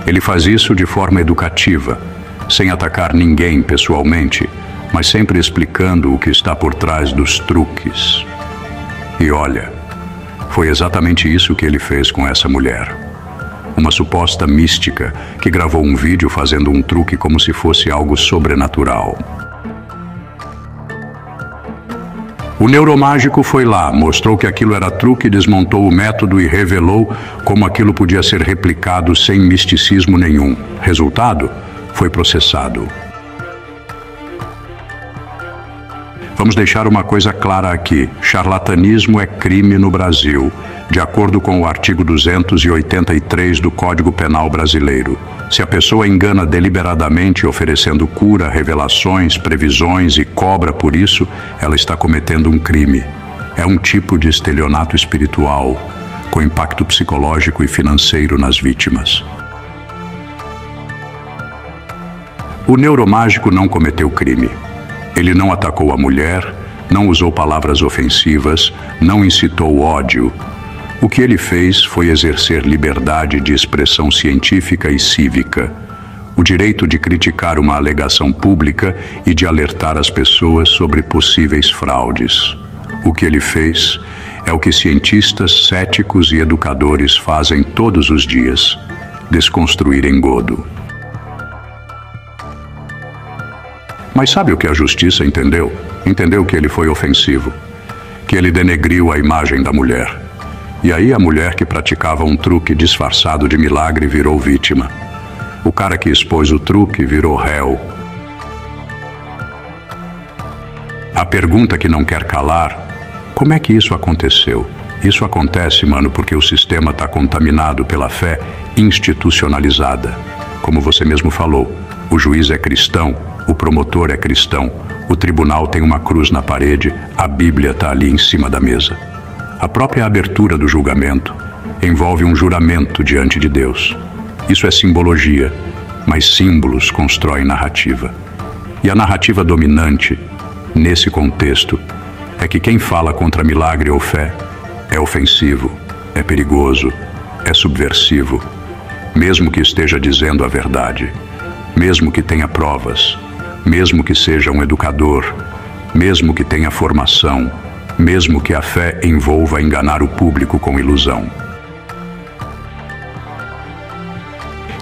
Ele faz isso de forma educativa, sem atacar ninguém pessoalmente, mas sempre explicando o que está por trás dos truques. E olha, foi exatamente isso que ele fez com essa mulher. Uma suposta mística que gravou um vídeo fazendo um truque como se fosse algo sobrenatural. O neuromágico foi lá, mostrou que aquilo era truque, desmontou o método e revelou como aquilo podia ser replicado sem misticismo nenhum. Resultado? Foi processado. Vamos deixar uma coisa clara aqui. Charlatanismo é crime no Brasil, de acordo com o artigo 283 do Código Penal brasileiro. Se a pessoa engana deliberadamente oferecendo cura, revelações, previsões e cobra por isso, ela está cometendo um crime. É um tipo de estelionato espiritual, com impacto psicológico e financeiro nas vítimas. O neuromágico não cometeu crime. Ele não atacou a mulher, não usou palavras ofensivas, não incitou ódio. O que ele fez foi exercer liberdade de expressão científica e cívica, o direito de criticar uma alegação pública e de alertar as pessoas sobre possíveis fraudes. O que ele fez é o que cientistas, céticos e educadores fazem todos os dias: desconstruir engodo. Mas sabe o que a justiça entendeu? Entendeu que ele foi ofensivo, que ele denegriu a imagem da mulher. E aí a mulher que praticava um truque disfarçado de milagre virou vítima. O cara que expôs o truque virou réu. A pergunta que não quer calar: como é que isso aconteceu? Isso acontece, mano, porque o sistema está contaminado pela fé institucionalizada. Como você mesmo falou, o juiz é cristão, o promotor é cristão, o tribunal tem uma cruz na parede, a Bíblia está ali em cima da mesa. A própria abertura do julgamento envolve um juramento diante de Deus. Isso é simbologia, mas símbolos constroem narrativa. E a narrativa dominante, nesse contexto, é que quem fala contra milagre ou fé é ofensivo, é perigoso, é subversivo, mesmo que esteja dizendo a verdade, mesmo que tenha provas, mesmo que seja um educador, mesmo que tenha formação, mesmo que a fé envolva enganar o público com ilusão.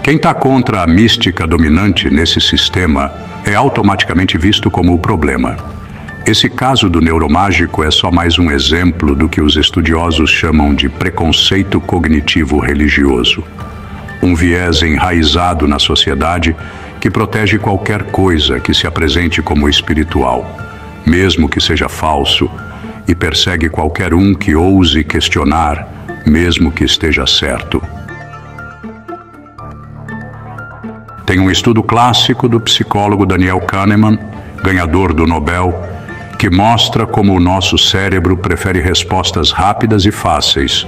Quem está contra a mística dominante nesse sistema é automaticamente visto como o problema. Esse caso do neuromágico é só mais um exemplo do que os estudiosos chamam de preconceito cognitivo religioso. Um viés enraizado na sociedade que protege qualquer coisa que se apresente como espiritual, mesmo que seja falso, e persegue qualquer um que ouse questionar, mesmo que esteja certo. Tem um estudo clássico do psicólogo Daniel Kahneman, ganhador do Nobel, que mostra como o nosso cérebro prefere respostas rápidas e fáceis,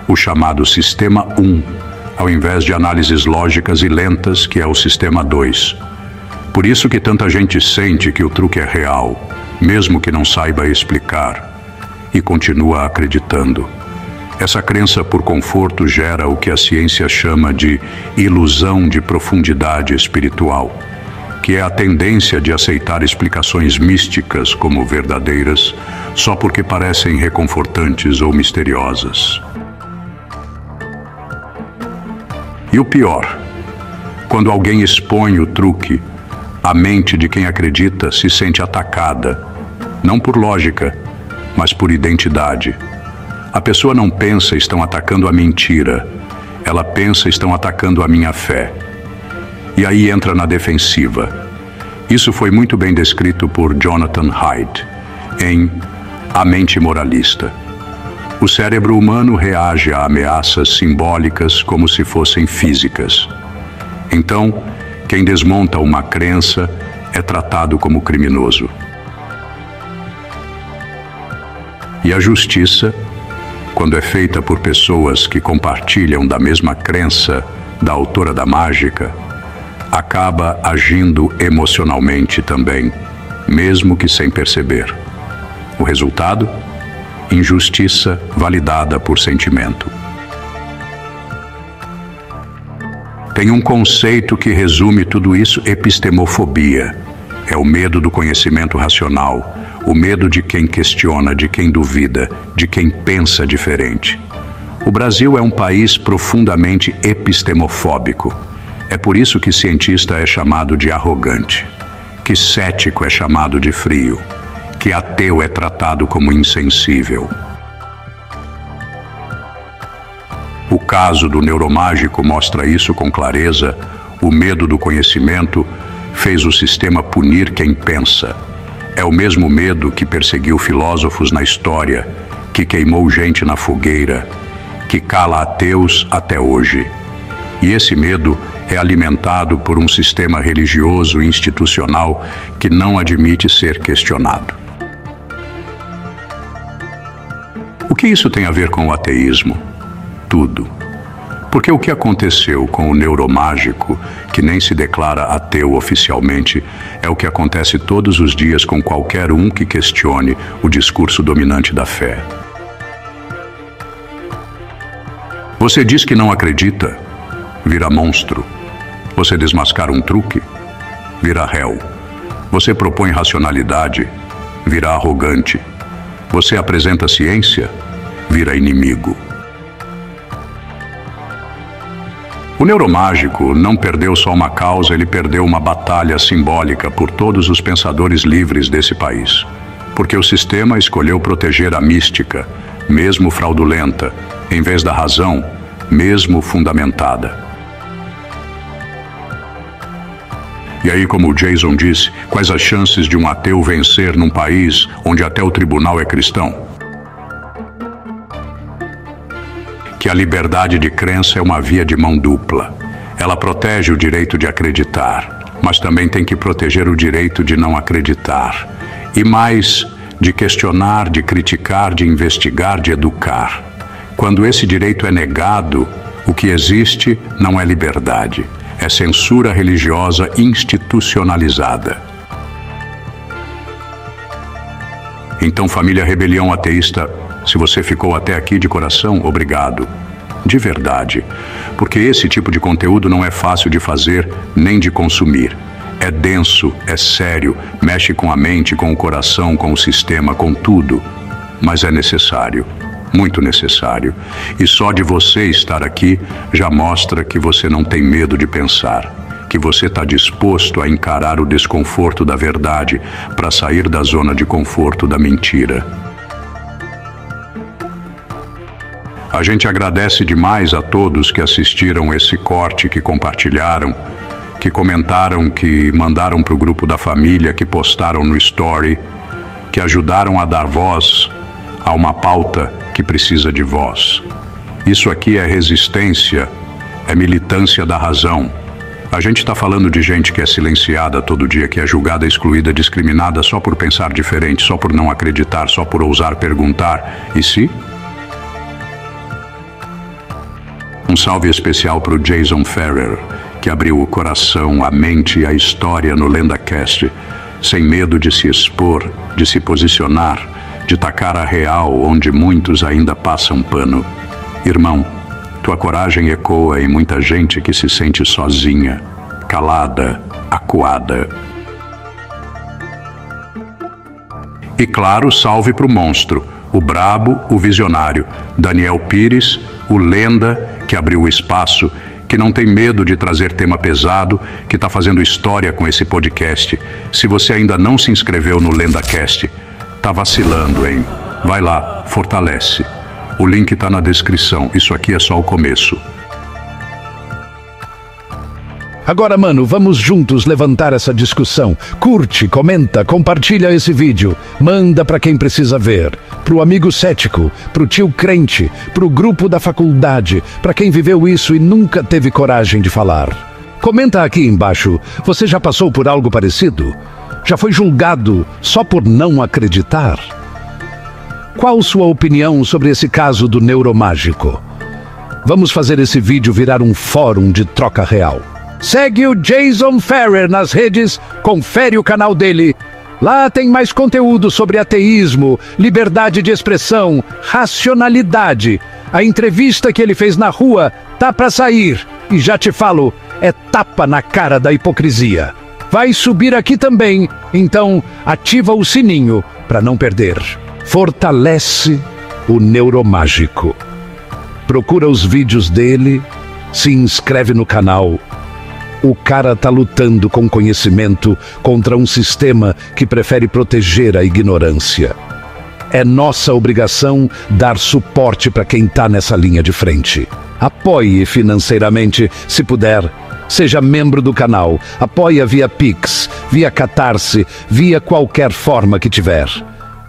o chamado Sistema 1, ao invés de análises lógicas e lentas, que é o Sistema 2. Por isso que tanta gente sente que o truque é real, mesmo que não saiba explicar, e continua acreditando. Essa crença por conforto gera o que a ciência chama de ilusão de profundidade espiritual, que é a tendência de aceitar explicações místicas como verdadeiras só porque parecem reconfortantes ou misteriosas. E o pior, quando alguém expõe o truque, a mente de quem acredita se sente atacada, não por lógica, mas por identidade. A pessoa não pensa estão atacando a mentira, ela pensa estão atacando a minha fé. E aí entra na defensiva. Isso foi muito bem descrito por Jonathan Haidt em A Mente Moralista. O cérebro humano reage a ameaças simbólicas como se fossem físicas. Então, quem desmonta uma crença é tratado como criminoso. E a justiça, quando é feita por pessoas que compartilham da mesma crença da autora da mágica, acaba agindo emocionalmente também, mesmo que sem perceber. O resultado? Injustiça validada por sentimento. Tem um conceito que resume tudo isso: epistemofobia. É o medo do conhecimento racional, o medo de quem questiona, de quem duvida, de quem pensa diferente. O Brasil é um país profundamente epistemofóbico. É por isso que cientista é chamado de arrogante, que cético é chamado de frio, que ateu é tratado como insensível. O caso do neuromágico mostra isso com clareza. O medo do conhecimento fez o sistema punir quem pensa. É o mesmo medo que perseguiu filósofos na história, que queimou gente na fogueira, que cala ateus até hoje. E esse medo é alimentado por um sistema religioso e institucional que não admite ser questionado. O que isso tem a ver com o ateísmo? Tudo. Porque o que aconteceu com o neuromágico, que nem se declara ateu oficialmente, é o que acontece todos os dias com qualquer um que questione o discurso dominante da fé. Você diz que não acredita, vira monstro. Você desmascara um truque, vira réu. Você propõe racionalidade, vira arrogante. Você apresenta ciência, vira inimigo. O neuromágico não perdeu só uma causa, ele perdeu uma batalha simbólica por todos os pensadores livres desse país. Porque o sistema escolheu proteger a mística, mesmo fraudulenta, em vez da razão, mesmo fundamentada. E aí, como o Jason disse, quais as chances de um ateu vencer num país onde até o tribunal é cristão? Que a liberdade de crença é uma via de mão dupla. Ela protege o direito de acreditar, mas também tem que proteger o direito de não acreditar. E mais, de questionar, de criticar, de investigar, de educar. Quando esse direito é negado, o que existe não é liberdade, é censura religiosa institucionalizada. Então, família Rebelião Ateísta, se você ficou até aqui de coração, obrigado. De verdade. Porque esse tipo de conteúdo não é fácil de fazer nem de consumir. É denso, é sério, mexe com a mente, com o coração, com o sistema, com tudo. Mas é necessário, muito necessário. E só de você estar aqui já mostra que você não tem medo de pensar, que você está disposto a encarar o desconforto da verdade para sair da zona de conforto da mentira. A gente agradece demais a todos que assistiram esse corte, que compartilharam, que comentaram, que mandaram para o grupo da família, que postaram no Story, que ajudaram a dar voz a uma pauta que precisa de voz. Isso aqui é resistência, é militância da razão. A gente está falando de gente que é silenciada todo dia, que é julgada, excluída, discriminada só por pensar diferente, só por não acreditar, só por ousar perguntar. E se? Um salve especial para o Jason Ferrer, que abriu o coração, a mente e a história no LendaCast, sem medo de se expor, de se posicionar, de tacar a real onde muitos ainda passam pano. Irmão, tua coragem ecoa em muita gente que se sente sozinha, calada, acuada. E claro, salve pro monstro, o brabo, o visionário, Daniel Pires, o Lenda, que abriu o espaço, que não tem medo de trazer tema pesado, que está fazendo história com esse podcast. Se você ainda não se inscreveu no LendaCast, tá vacilando, hein? Vai lá, fortalece. O link tá na descrição, isso aqui é só o começo. Agora, mano, vamos juntos levantar essa discussão. Curte, comenta, compartilha esse vídeo. Manda pra quem precisa ver. Pro amigo cético, pro tio crente, pro grupo da faculdade, pra quem viveu isso e nunca teve coragem de falar. Comenta aqui embaixo, você já passou por algo parecido? Já foi julgado só por não acreditar? Qual sua opinião sobre esse caso do neuromágico? Vamos fazer esse vídeo virar um fórum de troca real. Segue o Jason Ferrer nas redes, confere o canal dele. Lá tem mais conteúdo sobre ateísmo, liberdade de expressão, racionalidade. A entrevista que ele fez na rua tá pra sair. E já te falo, é tapa na cara da hipocrisia. Vai subir aqui também, então ativa o sininho para não perder. Fortalece o neuromágico. Procura os vídeos dele, se inscreve no canal. O cara tá lutando com conhecimento contra um sistema que prefere proteger a ignorância. É nossa obrigação dar suporte para quem tá nessa linha de frente. Apoie financeiramente, se puder. Seja membro do canal. Apoia via Pix, via Catarse, via qualquer forma que tiver.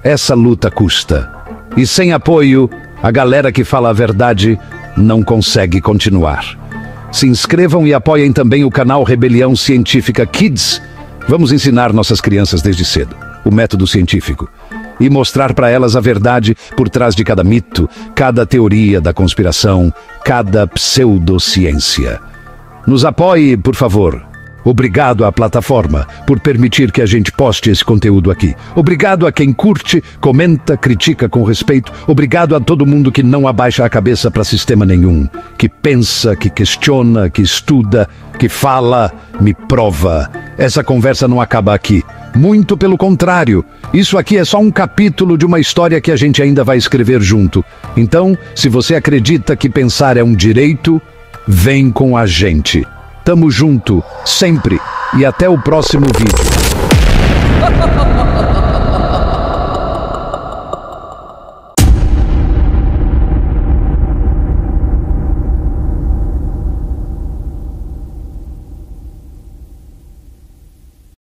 Essa luta custa. E sem apoio, a galera que fala a verdade não consegue continuar. Se inscrevam e apoiem também o canal Rebelião Científica Kids. Vamos ensinar nossas crianças desde cedo o método científico e mostrar para elas a verdade por trás de cada mito, cada teoria da conspiração, cada pseudociência. Nos apoie, por favor. Obrigado à plataforma por permitir que a gente poste esse conteúdo aqui. Obrigado a quem curte, comenta, critica com respeito. Obrigado a todo mundo que não abaixa a cabeça para sistema nenhum. Que pensa, que questiona, que estuda, que fala, me prova. Essa conversa não acaba aqui. Muito pelo contrário. Isso aqui é só um capítulo de uma história que a gente ainda vai escrever junto. Então, se você acredita que pensar é um direito, vem com a gente. Tamo junto, sempre. E até o próximo vídeo.